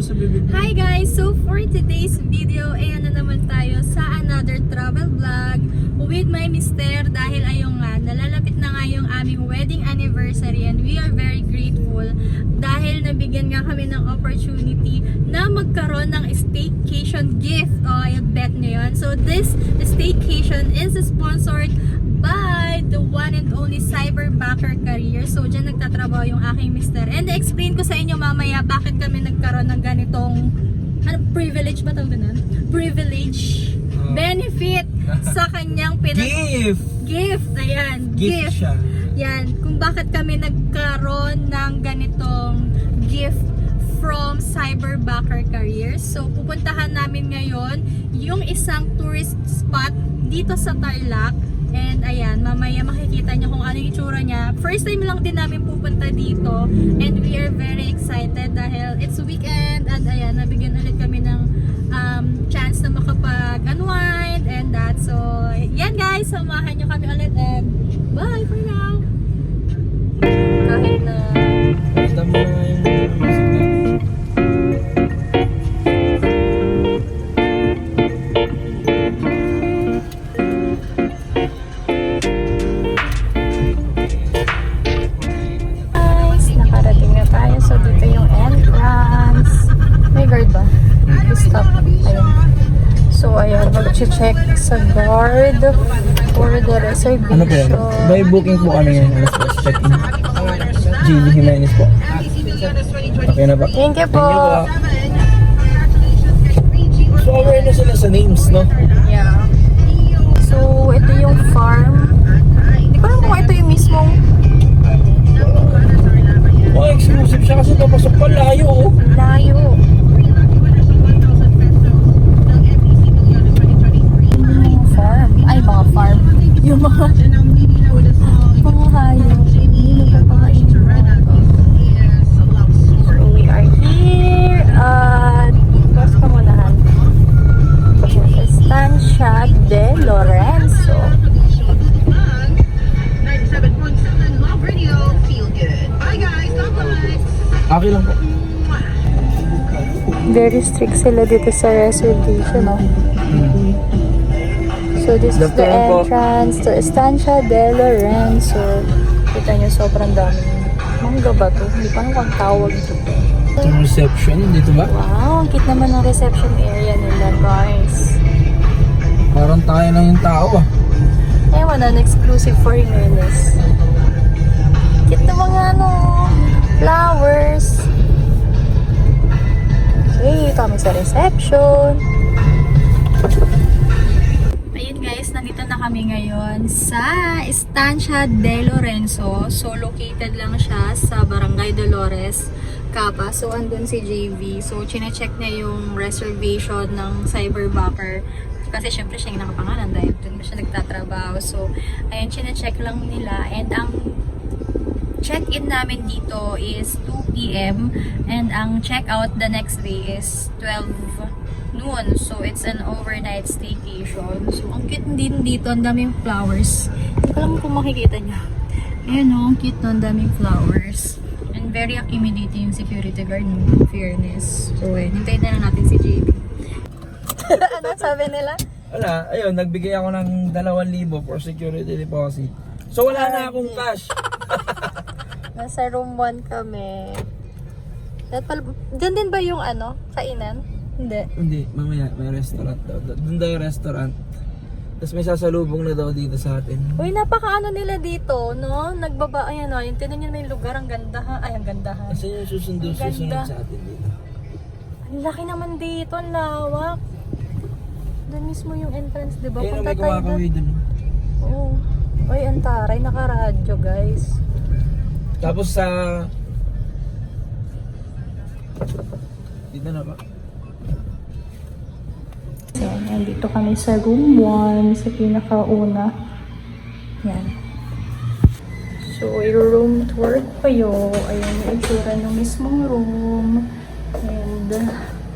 sa bibig. Hi guys! So for today's video, na naman tayo sa another travel vlog with my mister dahil ayun nga, nalalapit na nga yung aming wedding anniversary and we are very grateful dahil nabigyan nga kami ng opportunity na magkaroon ng staycation gift. Oh, I bet nyo yun. So this staycation is sponsored by the one and only Cyberbacker Career. So dyan nagtatrabaho yung aking mister. And explain ko sa inyo mamaya bakit kami nagkaroon ng ganitong privilege ba tawag nun? Privilege benefit sa kanyang gift. Ayan, gift. Siya. Yan, kung bakit kami nagkaroon ng ganitong gift from Cyberbacker Careers. So pupuntahan namin ngayon yung isang tourist spot dito sa Tarlac. And ayan, mamaya makikita nyo kung ano yung itsura niya. First time lang din namin pupunta dito. And we are very excited dahil it's weekend. At ayan, nabigyan ulit kami ng chance na makapag-unwind and that. So, yan guys, samahan nyo kami ulit and bye for now! Kahit na... Basta mo na yung music niya. Nakarating na tayo. So, dito yung entrance. May guard ba? Stop. Ayan. So, ayan. Mag-check sa guard for the reservation. Ano po yan? By booking po kami ngayon. Alas po. Check-in. Gigi Jimenez po. Okay na ba? Thank you po. So, aware na sila sa names, no? Yeah. So, ito yung farm. Hindi ko alam kung ito yung mismong Oh, exclusive siya kasi napasok pa layo, oh. layo. Mga farm. Ay, mga farm. Yung mga hayop. Hindi nagpapakain. So, we are here at tapos kamunahan. Estancia de Lorenzo. Aki lang po. Very strict sila dito sa reservation, no? So, this is the entrance to Estancia de Lorenzo. Kita nyo, sobrang daming mangga ba to? Hindi pa nang tawag ito. Itong reception, dito ba? Wow, ang cute naman ng reception area nila, guys. Parang tayo lang yung tao, ah. Ewan na, exclusive foreigners. Cute na mga flowers. Okay, kami sa reception. Ayun guys, nandito na kami ngayon sa Estancia de Lorenzo. So, located lang siya sa Barangay Dolores, Capa. So, andun si JV. So, chinecheck niya yung reservation ng Cyberbacker. Kasi syempre siya yung nakapangalan dahil doon siya nagtatrabaho. So, ayun, chinecheck lang nila. And ang check-in namin dito is 2 p.m. and ang check-out the next day is 12 noon. So, it's an overnight staycation. So, ang cute din dito. Ang daming flowers. Hindi ko alam kung makikita nyo. Ayan o, ang cute no. Ang daming flowers. And very accommodating yung security guard. No? Fairness. So, hintayin na lang natin si JB. Ano sabi nila? Wala, ayun, nagbigay ako ng 2,000 for security deposit. So, wala na akong cash. Nasa room 1 kami. Diyan din ba yung kainan? Hindi. Hindi, mamaya may restaurant daw. Doon daw yung restaurant. Tapos may sasalubong na daw dito sa atin. Uy, napakaano nila dito, no? Nagbaba, ayan o, yung tinan nyo naman yung lugar, ang ganda ha. Ay, ang ganda ha. Kasi yung susunod sa atin dito. Ang laki naman dito, ang lawak. Doon mismo yung entrance, di ba? Ayun, Punta may tayo kumakawi doon. doon. Oo. Uy, ang taray, nakaradyo, guys. Tapos sa... dito na ba? So, nandito kami sa room 1, sa pinakauna. Yan. So, i-room tour ko kayo. Ayan yung itsura ng mismong room. And,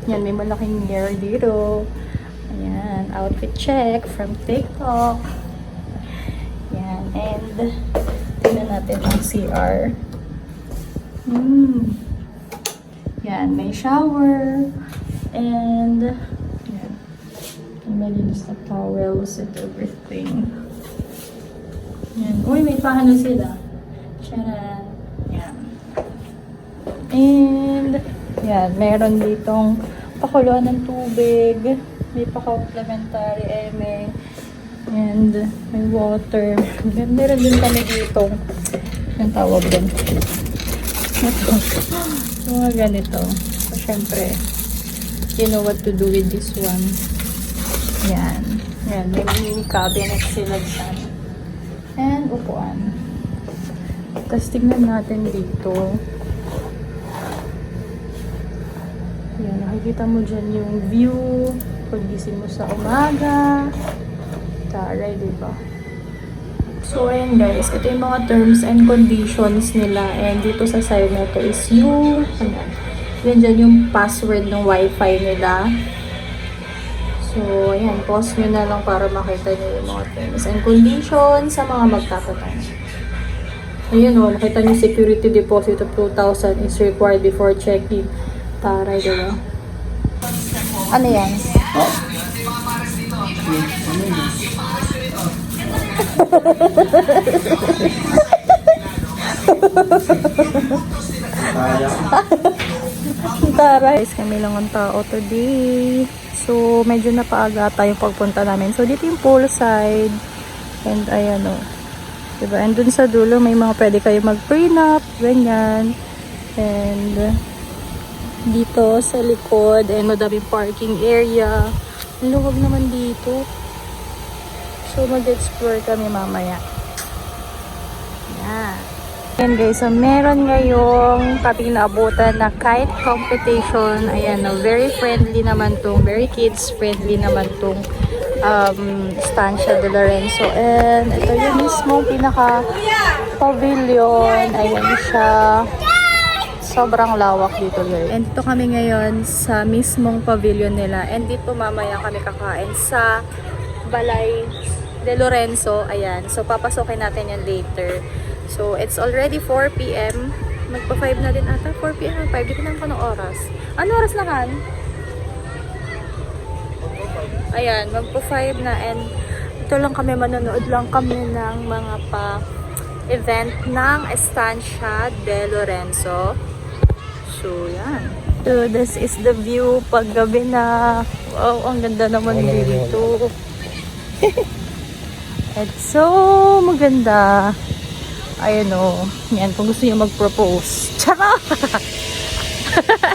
yan, may malaking mirror dito. Ayan, outfit check from TikTok. Yan, and tingnan natin ang CR. Yan, may shower. And, yan. Malinis na towels and everything. Yan. Uy, may pahano sila. Charan. Yan. And, yan. Meron ditong pakuluan ng tubig. May pa-complementary eme. And, may water. Meron din kami dito. Yung tawag din. Ito. Mga ganito. So, syempre, you know what to do with this one. Yan. Yan. May mini cabinet sila dyan. And upuan. Tapos tignan natin dito. Yan. Nakikita mo dyan yung view. Pagising mo sa umaga. Taray, diba? So, ayan guys, ito yung mga terms and conditions nila. And dito sa side na ito is yung, yan dyan yung password ng wifi nila. So, ayan, pause nyo na lang para makita nyo yung mga terms and conditions sa mga magtatatang. Ayan o, makita nyo security deposit of 2,000 is required before checking. Taray, diba? Ano yan? Tara, guys, kami lang ang tao today. So, medyo napaaga tayong pagpunta namin. So, dito yung poolside. And, ayan o. Diba? And dun sa dulo, may mga pwede kayo mag-prenup. Ganyan. And, dito sa likod, and madaming parking area. Ang luwag naman dito. So, mag-explore kami mamaya. Yan. Ayan guys, so meron ngayong kami naabutan na kite competition. Ayan, no, very friendly naman tong, very kids friendly naman tong Estancia de Lorenzo. And ito yung mismo pinaka pavilion. Ayan siya. Sobrang lawak dito guys. And dito kami ngayon sa mismong pavilion nila. And dito mamaya kami kakain sa Balay de Lorenzo. Ayan. So, papasokin natin yan later. So, it's already 4 p.m. Magpa-5 na din ata. 4 p.m. 5. Di ko naman anong oras. Ano oras na kan? Ayan. Magpa-5 na. And ito lang kami, manonood lang kami ng mga pa-event ng Estancia de Lorenzo. So, yan. So, this is the view pag gabi na. Wow, ang ganda naman dito. It's so maganda. Ayan o. Yan, kung gusto niyo mag-propose. Charot!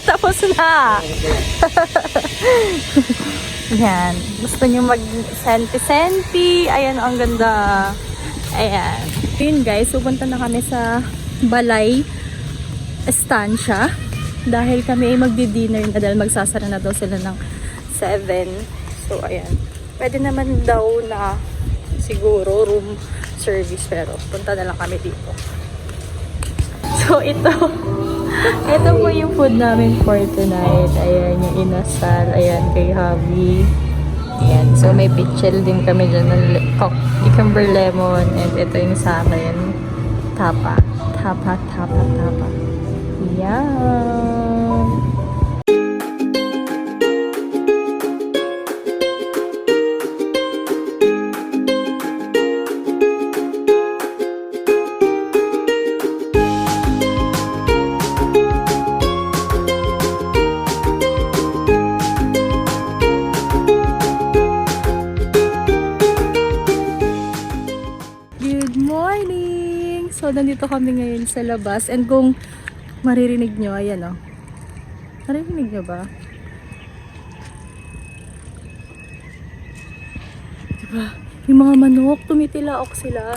Tapos na! Yan. Gusto niyo mag-senti-senti. Ayan, ang ganda. Ayan. Yun guys, pupunta na kami sa Balay Estancia. Dahil kami ay magdi-dinner na dahil magsasara na daw sila ng 7. So, ayan. Pwede naman daw na siguro room service, pero punta na lang kami dito. So, ito po yung food namin for tonight. Ayan, yung inasal. Ayan, kay Javi. Ayan, so may pichel din kami dyan ng cucumber lemon. And ito yung sa akin. Tapa. Ayan. So, nandito kami ngayon sa labas. And kung maririnig nyo, ayan o. Maririnig nyo ba? Diba? Yung mga manok, tumitilaok sila.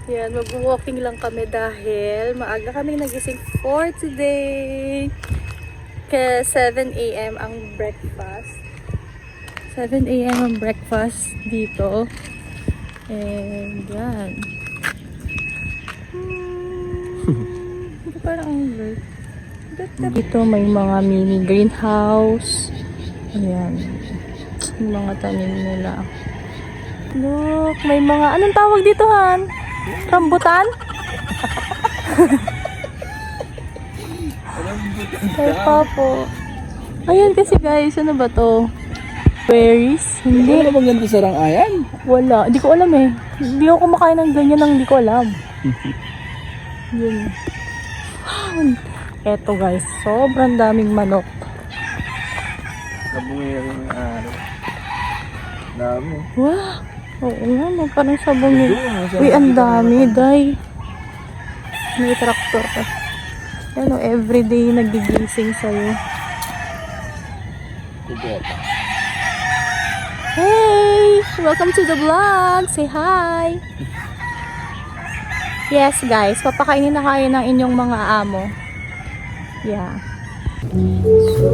Ayan, mag-walking lang kami dahil maaga kami nagising for today. Kaya 7 a.m. ang breakfast. 7 a.m. ang breakfast dito. And yan. Parang over. Dito may mga mini greenhouse. Ayan. Yung mga tanim nila. Look, may mga, anong tawag dito, Han? Rambutan? Kay Papo. Ayan kasi guys, ano ba to? Berries? Hindi. Wala bang ganito sa Rangayan? Wala. Hindi ko alam eh. Hindi ako kumakain ng ganyan nang hindi ko alam. Yun. Eto guys, sobrang daming manok. Nabungin yung araw. Dami. Wow! Oo nga, no, parang sabong yun. Uy, ang dami, day. May traktor pa. Ano, everyday nagigising sa'yo. Hey! Welcome to the vlog! Say hi! Yes guys, papakainin na kayo ng inyong mga amo. Yeah. So,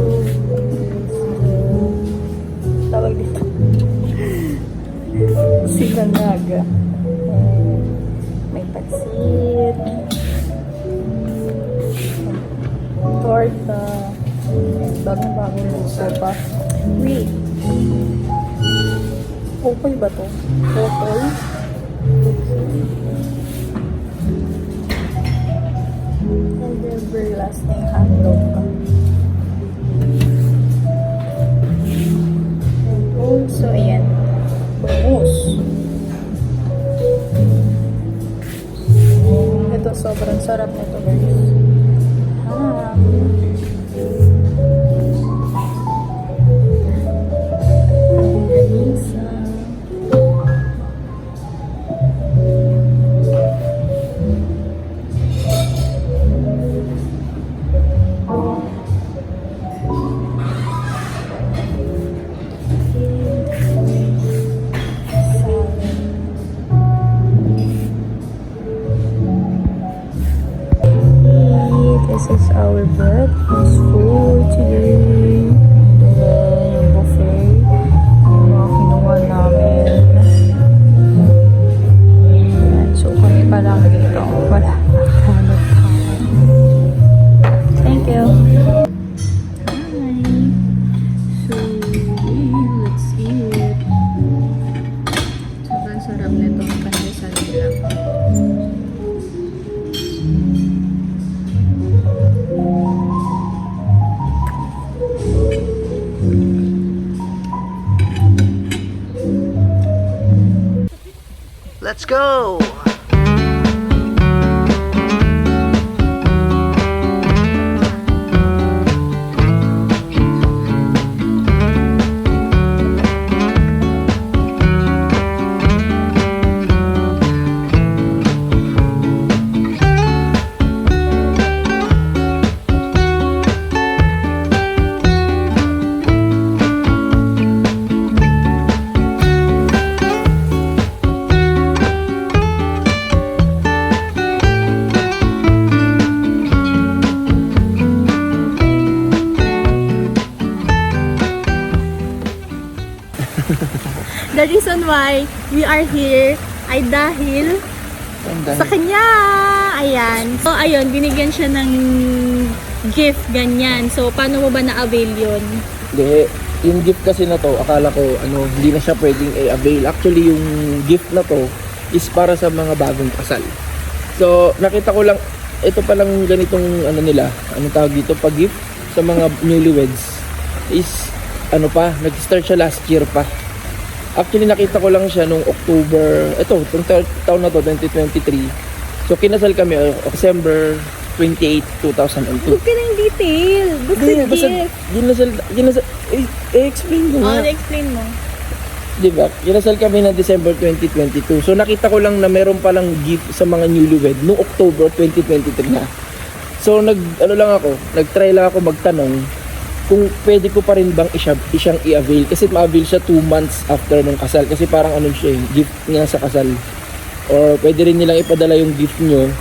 tawag dito. Siganaga. May pansit. Torta. Bagong luto pa. Wait. Popoy ba to? Popoy? And everlasting hotdog ka. And also, ayan. Bangus. Ito, sobrang sarap nito guys. Ganisa. This is our breakfast for today. And then yung buffet, yung mga kinuha namin. Ayan, so kami pa lang dito. Wala. Hanap tayo. Thank you. Hi. So, let's eat. Sobrang sarap nito ang pandesal nila. Let's go! The reason why we are here ay dahil sa kanya. Ayan. So, ayun, binigyan siya ng gift, ganyan. So, paano mo ba na-avail yun? Hindi, yung gift kasi na to, akala ko hindi na siya pwedeng i-avail. Actually, yung gift na to is para sa mga bagong kasal. So, nakita ko lang, ito pa lang ganitong nila, anong tawag dito, pag-gift sa mga newlyweds is, nag-start siya last year pa. Actually, nakita ko lang siya nung October, itong taon na to, 2023. So, kinasal kami December 28, 2002. Huwag ka ng detail. Basta Ginasal, explain ko nga. explain mo. Diba? Kinasal kami na December 2022. So, nakita ko lang na meron palang gift sa mga newlywed noong October 2023 na. So, nag-try lang ako magtanong kung pwede ko pa rin bang siyang i-avail. Kasi ma-avail siya 2 months after nung kasal. Kasi parang siya gift nga sa kasal. Or pwede rin nilang ipadala yung gift nyo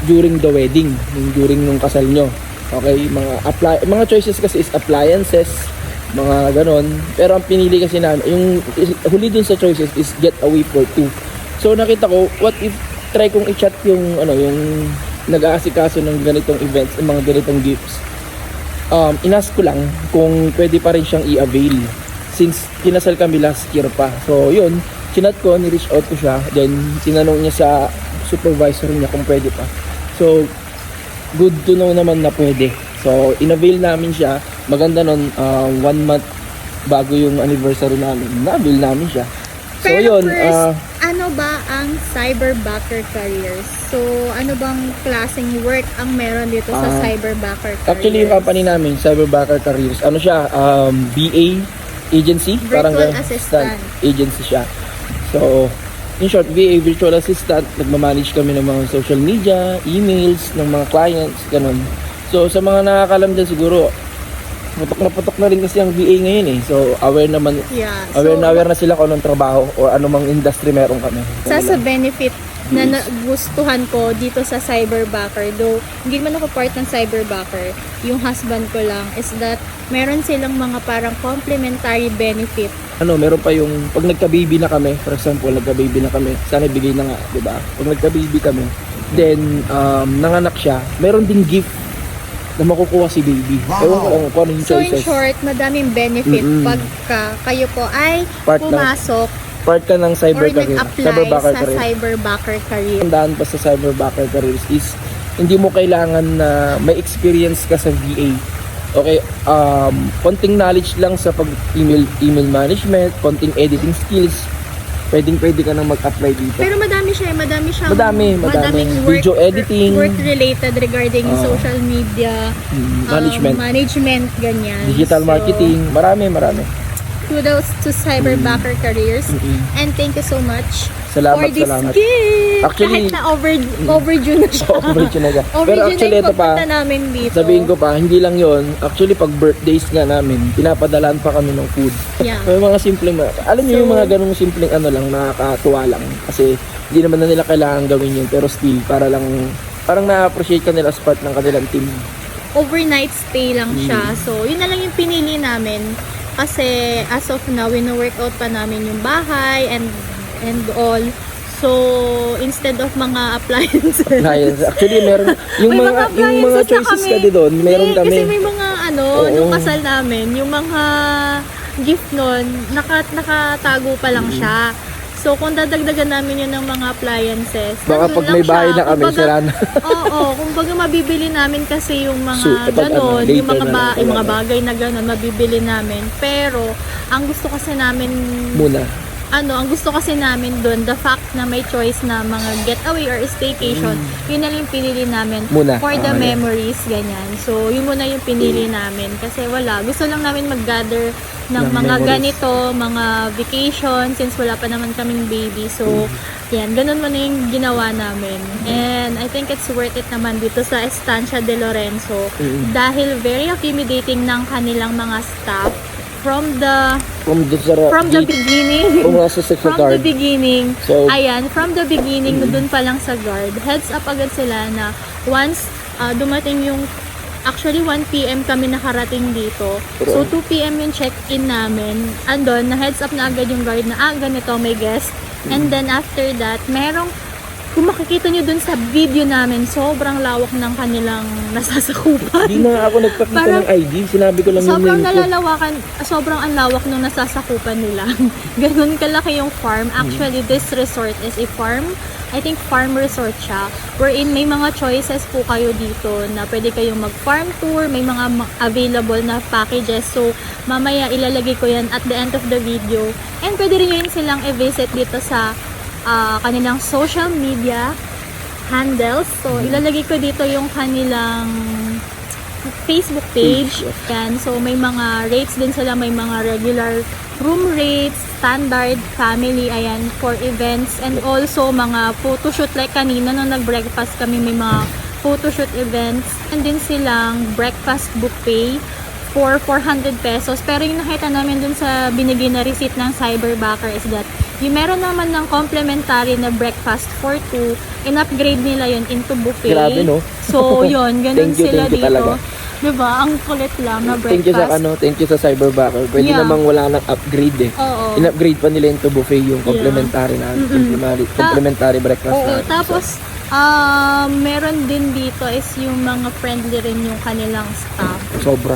during the wedding, during nung kasal nyo. Okay, mga choices kasi is appliances, mga ganon. Pero ang pinili kasi namin, yung huli dun sa choices is get away for 2. So nakita ko, what if try kong i-chat yung nag-aasikaso ng ganitong events, ng mga ganitong gifts. Inask ko lang kung pwede pa rin siyang i-avail since kinasal kami last year pa. So yun, chinat ko, ni-reach out ko siya, then tinanong niya sa supervisor niya kung pwede pa. So good to know naman na pwede. So, inavail namin siya. Maganda nun, 1 month bago yung anniversary namin. Na-avail namin siya. So, Pero yun. first, ano ba ang cyberbacker careers? So, ano bang klaseng work ang meron dito sa cyberbacker careers? Actually, yung company namin, Cyberbacker Careers, ano siya, BA agency. Virtual assistant. Agency siya. So, in short, VA virtual assistant, nagmamanage kami ng mga social media, emails ng mga clients, ganun. So, sa mga nakakalam dyan siguro, putok na rin kasi ang VA ngayon eh. So, aware naman, Yeah. aware na sila kung anong trabaho o anumang industry meron kami. Sa benefit na nagustuhan ko dito sa cyberbacker, though hindi man ako part ng cyberbacker, yung husband ko lang, is that meron silang mga parang complementary benefit. Meron pa yung, pag nagka-baby na kami, for example, nagka-baby na kami, sana ibigay na nga, di ba? Pag nagka-baby kami, then, nanganak siya, meron ding gift na makukuha si baby. Ewan ko lang kung ano yung So in choices. short, madaming benefit pagka kayo po ay Part ng- pumasok Part ka ng or cyber career, nag-apply cyberbacker sa career. cyberbacker career. Ang daan pa sa cyberbacker careers is, hindi mo kailangan na may experience ka sa VA. Okay, konting knowledge lang sa email management, konting editing skills, pwede ka nang mag-apply dito. Pero madami siya, madaming Madaming work, video editing, work related regarding social media, management, ganyan. digital So, marketing, marami. Kudos to cyberbacker careers and thank you so much Salamat, for this salamat. gift. Actually, kahit na overdue na siya. Overdue na siya. Pero Overdue actually, na ito yung pa, pagpunta namin dito. sabihin ko pa, hindi lang yon. Actually, pag birthdays nga namin, pinapadalaan pa kami ng food. Yeah. May mga simpleng, alam niyo yung mga ganung simpleng lang, nakakatuwa lang. Kasi hindi naman na nila kailangan gawin yun. Pero still, parang na-appreciate ka nila as part ng kanilang team. Overnight stay lang siya. So, yun na lang yung pinili namin. Kasi as of now, wino-workout pa namin yung bahay and all. So, instead of mga appliances. Actually, meron yung May mga appliances na choices kami. ka doon, meron kami. Kasi may mga yung kasal namin, yung mga gift nun, nakatago pa lang siya. So, kung dadagdagan namin yun ng mga appliances, Baka nandun pag lang may bahay siya. na kami, Kumbaga, sira na. Oo, kumbaga mabibili namin kasi yung mga Pag ganon, later yung mga, na lang yung mga talaga. bagay na ganon, mabibili namin. Pero, ang gusto kasi namin, Muna. ang gusto kasi namin doon, the fact na may choice na mga getaway or staycation, yun na lang yung pinili namin Muna. for the Okay. memories, ganyan. So, yun muna yung pinili namin. Kasi wala, gusto lang namin mag-gather ng Ng mga memories. ganito, mga vacation, since wala pa naman kaming baby. So, yan, ganun muna yung ginawa namin. And I think it's worth it naman dito sa Estancia de Lorenzo dahil very accommodating ng kanilang mga staff from the beginning. Kung nasa From the beginning, So, from the beginning, dun pa lang sa guard, heads up agad sila na once dumating yung, actually 1 p.m. kami nakarating dito. So 2 p.m. yung check-in namin. Andun, na heads up na agad yung guard na, ganito, may guest. And then after that, kung makikita nyo dun sa video namin, sobrang lawak ng kanilang nasasakupan. Hindi na ako nagpakita Parang- ng ID. Sinabi ko lang Sobrang yung name ko. sobrang ang lawak nung nasasakupan nila. Ganun kalaki yung farm. Actually, this resort is a farm. I think farm resort siya. Wherein may mga choices po kayo dito na pwede kayong mag-farm tour. May mga available na packages. So, mamaya ilalagay ko yan at the end of the video. And pwede rin yun silang i-visit dito sa kanilang social media handles. So, ilalagay ko dito yung kanilang Facebook page. Yan. So, may mga rates din sila. May mga regular room rates, standard, family, ayan, for events. And also, mga photoshoot. Like kanina, nung nag-breakfast kami, may mga photoshoot events. And din silang breakfast buffet for 400 pesos. Pero yung nakita namin dun sa binigay na receipt ng Cyberbacker is that yung meron naman ng complimentary na breakfast for 2, in-upgrade nila yun into buffet. Grabe, no? So, yun, ganun Thank you sila dito. talaga. Diba? Ang kulit lang na breakfast. Thank you sa Cyberbacker. Pwede Yeah. namang wala nang upgrade eh. Oo. In-upgrade pa nila into buffet yung complimentary na complimentary breakfast Oo, na. tapos, meron din dito is yung mga friendly rin yung kanilang staff. Sobra.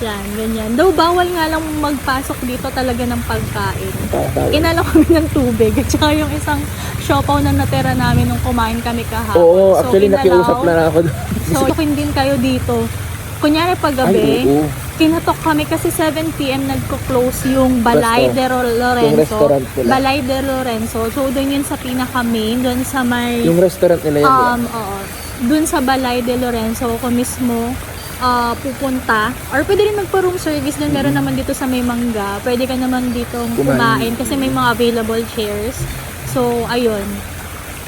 Yan, ganyan. Though bawal nga lang magpasok dito talaga ng pagkain. Tatawa. Inalo kami ng tubig. At saka yung isang siopaw na natira namin nung kumain kami kahapon. Oo, actually inalaw. nakiusap na ako doon. So, din kayo dito. kunyari pag Ay, gabi, oo. kinatok kami kasi 7 p.m. nagko-close yung Balay de Yung Lorenzo. restaurant nila. Balay de Lorenzo. So, doon yun sa pinaka-main, doon sa may... Yung restaurant nila yun. di ba? Oo. Doon sa Balay de Lorenzo, ako mismo pupunta. Or pwede rin magpa-room service doon. Meron naman dito sa May Mangga. Pwede ka naman dito kumain kasi may mga available chairs. So, ayun.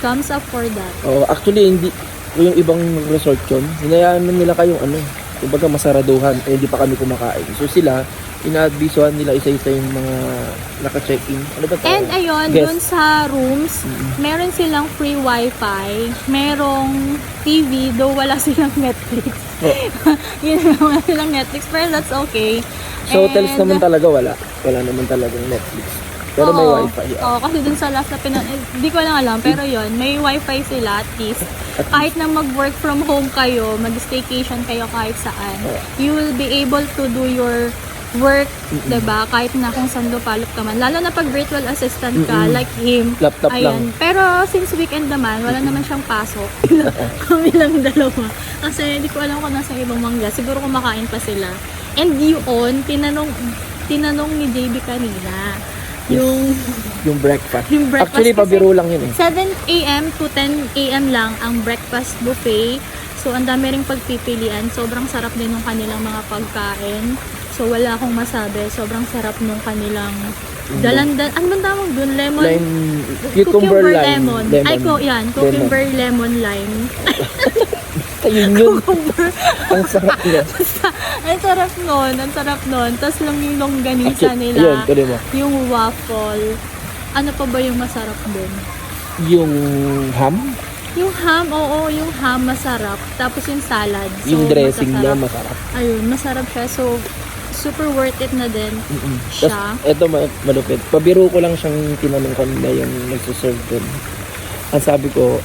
Thumbs up for that. Oh, actually, hindi yung ibang resort yun. Hinayaan na nila kayong kumbaga masaraduhan. Hindi pa kami kumakain. So sila, ina-advisuhan nila isa-isa yung mga naka-check-in. Ano ba tawag? And ayun, Guest. dun sa rooms, meron silang free wifi, merong TV, though wala silang Netflix. Yun lang, wala silang Netflix, pero that's okay. Sa hotels And, naman talaga wala. Wala naman talagang Netflix. Pero may oo, wifi. Oo, kasi dun sa last na di ko lang alam, pero yun, may wifi sila at least. Kahit na mag-work from home kayo, mag-staycation kayo kahit saan, you will be able to do your work, diba? Kahit na kung saan lupalop ka man. Lalo na pag virtual assistant ka, like him. Laptop Ayan. lang. Pero since weekend naman, wala naman siyang pasok. Kami lang dalawa. Kasi hindi ko alam kung nasa ibang mangga. Siguro kumakain pa sila. And yun, tinanong ni JB kanina. Yung breakfast. Yung breakfast Actually, kasi pabiro lang yun eh. 7 a.m. to 10 a.m. lang ang breakfast buffet. So, ang dami ring pagpipilian. Sobrang sarap din ng kanilang mga pagkain. So, wala akong masabi. Sobrang sarap nung kanilang dalandan. Ano bang tawag dun? Lemon? Cucumber lime. lemon. Ay, yan. Cucumber lemon lime. Ayun yun. Ang sarap niya. Ang sarap nun. Ang sarap nun. Tapos lang yung longganisa Yun, nila. tuloy mo. Yung waffle. Ano pa ba yung masarap dun? Yung ham, Yung ham, oo, yung ham masarap. Tapos yung salad. So, yung dressing niya masasarap. masarap. Ayun, masarap siya. So, super worth it na din Tapos, siya. eto malupit. Pabiro ko lang siyang tinanong kanina yung nagsiserve dun. Ang sabi ko,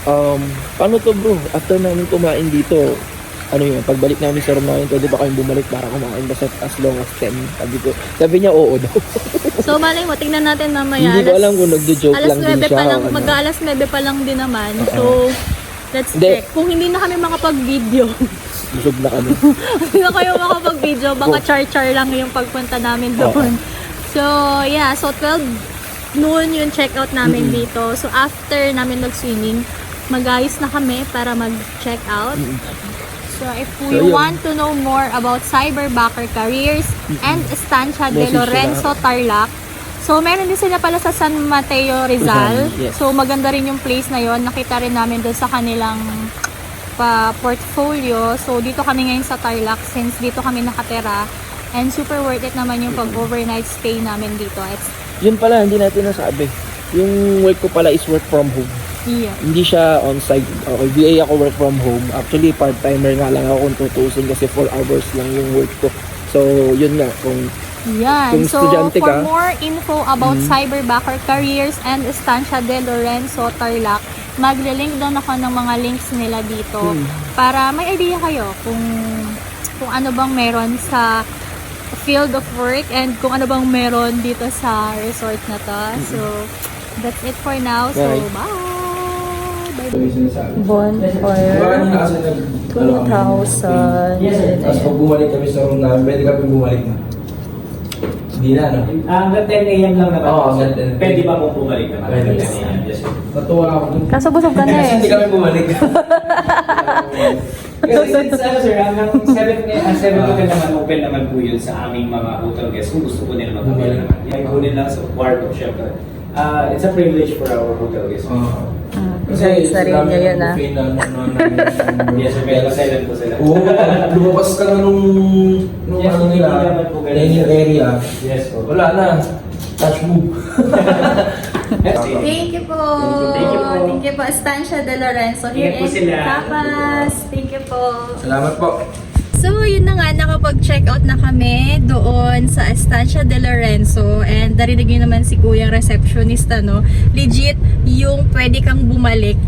paano to bro? After namin kumain dito, ano yun, pagbalik namin sa room namin, pwede ba kayong bumalik para kumain basta as long as 10? Sabi niya, oo daw. So, malay mo, tignan natin mamaya. Hindi ko alam kung nagjo-joke lang din siya. Pa lang, o ano. mag-alas 9 pa lang din naman. So, let's Hindi. check. Kung hindi na kami makapag-video, Busog na kami. hindi na kayo makapag-video, baka char-char lang yung pagpunta namin doon. So, yeah. So, 12 noon yung check-out namin dito. So, after namin mag-swimming, mag-ayos na kami para mag-check out. So, if we So, yun. want to know more about Cyberbacker Careers and Estancia de Message Lorenzo Tarlac, so meron din sila pala sa San Mateo Rizal. Yes. So, maganda rin yung place na yon. Nakita rin namin doon sa kanilang portfolio. So, dito kami ngayon sa Tarlac since dito kami nakatira. And super worth it naman yung pag-overnight stay namin dito. It's, Yun pala, hindi natin nasabi. Yung work ko pala is work from home. yeah. Hindi siya on-site. Okay, VA ako work from home. Actually, part-timer nga lang ako kung tutusin kasi 4 hours lang yung work ko. So, yun nga. Kung Yan. So, estudyante for ka, more info about Cyberbacker Careers and Estancia de Lorenzo Tarlac, magle-link doon ako ng mga links nila dito para may idea kayo kung ano bang meron sa field of work and kung ano bang meron dito sa resort na to. So, that's it for now. So, Bye. bye! Bonfire 2,000. Tapos pag bumalik kami sa room namin, pwede kami bumalik na. Hindi na, no? Hanggang 10 a.m. lang naman. Oo, hanggang 10. Pwede ba kung bumalik naman? Pwede. 10 a.m. Yes. Natuwa ako dun. Kaso busog ka na Kasi hindi eh. kami bumalik. Kasi since ano sir, hanggang 7 to 10 naman, open naman po yun sa aming mga hotel guests kung gusto po nila mag-avail naman. May kunin lang sa kwarto, syempre. It's a privilege for our hotel guests. Kasi Sarili niya yun, ah. Yes sir, kaya silent po sila. Oo, lumabas ka na nung Yes, ano nila, hindi naman po ganun. dining area. Yes po. Wala na. Touch move. Thank you po. Thank you po. Thank you po, Estancia de Lorenzo. Here Ingat po in sila. Capas. Thank you po. Salamat po. So, yun na nga, nakapag-check out na kami doon sa Estancia de Lorenzo and narinig nyo naman si Kuyang receptionista, no? Legit, yung pwede kang bumalik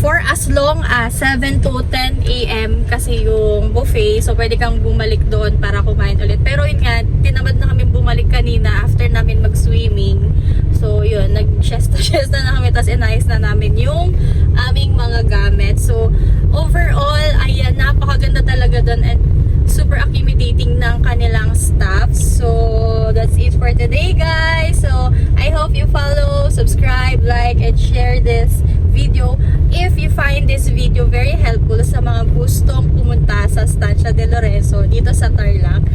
for as long as 7 to 10 a.m. kasi yung buffet. So, pwede kang bumalik doon para kumain ulit. Pero yun nga, tinamad na kami bumalik kanina after namin mag-swimming. So, yun, nag-siesta na kami, tapos inayos na namin yung aming mga gamit. So, overall, ayan, napakaganda talaga doon and super accommodating ng kanilang staff. So, that's it for today, guys. So, I hope you follow, subscribe, like, and share this video if you find this video very helpful sa mga gustong pumunta sa Estancia de Lorenzo dito sa Tarlac.